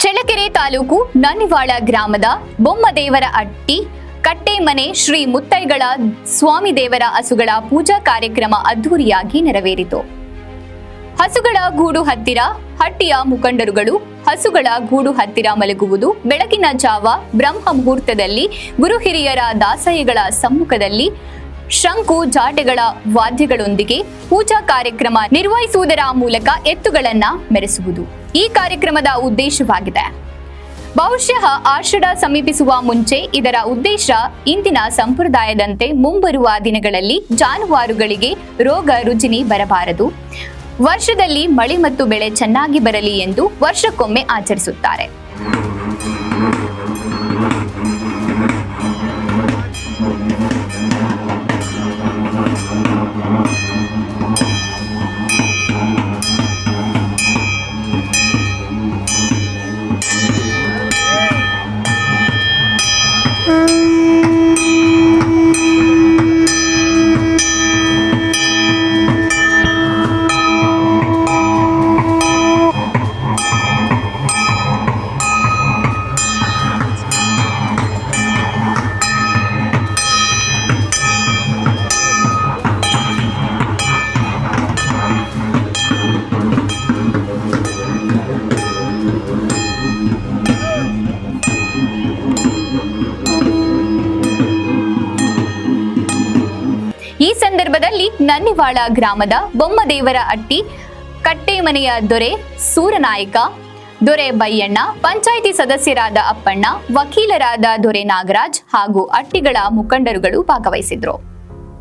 ಚಳ್ಳಕೆರೆ ತಾಲೂಕು ನನ್ನಿವಾಳ ಗ್ರಾಮದ ಬೊಮ್ಮದೇವರ ಅಟ್ಟಿ ಕಟ್ಟೆಮನೆ ಶ್ರೀ ಮುತ್ತೈಗಳ ಸ್ವಾಮಿ ದೇವರ ಹಸುಗಳ ಪೂಜಾ ಕಾರ್ಯಕ್ರಮ ಅದ್ದೂರಿಯಾಗಿ ನೆರವೇರಿತು. ಹಸುಗಳ ಗೂಡು ಹತ್ತಿರ ಹಟ್ಟಿಯ ಮುಖಂಡರುಗಳು ಹಸುಗಳ ಗೂಡು ಹತ್ತಿರ ಮಲಗುವುದು, ಬೆಳಗಿನ ಜಾವ ಬ್ರಹ್ಮ ಮುಹೂರ್ತದಲ್ಲಿ ಗುರು ಹಿರಿಯರ ದಾಸಯ್ಯಗಳ ಸಮ್ಮುಖದಲ್ಲಿ ಶಂಕು ಜಾಟೆಗಳ ವಾದ್ಯಗಳೊಂದಿಗೆ ಪೂಜಾ ಕಾರ್ಯಕ್ರಮ ನಿರ್ವಹಿಸುವುದರ ಮೂಲಕ ಎತ್ತುಗಳನ್ನ ಮೆರೆಸುವುದು ಈ ಕಾರ್ಯಕ್ರಮದ ಉದ್ದೇಶವಾಗಿದೆ. ಬಹುಶಃ ಆಷಾಢ ಸಮೀಪಿಸುವ ಮುಂಚೆ ಇದರ ಉದ್ದೇಶ ಇಂದಿನ ಸಂಪ್ರದಾಯದಂತೆ ಮುಂಬರುವ ದಿನಗಳಲ್ಲಿ ಜಾನುವಾರುಗಳಿಗೆ ರೋಗ ರುಜಿನಿ ಬರಬಾರದು, ವರ್ಷದಲ್ಲಿ ಮಳೆ ಮತ್ತು ಬೆಳೆ ಚೆನ್ನಾಗಿ ಬರಲಿ ಎಂದು ವರ್ಷಕ್ಕೊಮ್ಮೆ ಆಚರಿಸುತ್ತಾರೆ. ಈ ಸಂದರ್ಭದಲ್ಲಿ ನನ್ನಿವಾಳ ಗ್ರಾಮದ ಬೊಮ್ಮದೇವರ ಅಟ್ಟಿ ಕಟ್ಟೆಮನೆಯ ದೊರೆ ಸೂರನಾಯಕ, ದೊರೆ ಬಯ್ಯಣ್ಣ, ಪಂಚಾಯಿತಿ ಸದಸ್ಯರಾದ ಅಪ್ಪಣ್ಣ, ವಕೀಲರಾದ ದೊರೆ ನಾಗರಾಜ್ ಹಾಗೂ ಅಟ್ಟಿಗಳ ಮುಖಂಡರುಗಳು ಭಾಗವಹಿಸಿದ್ರು.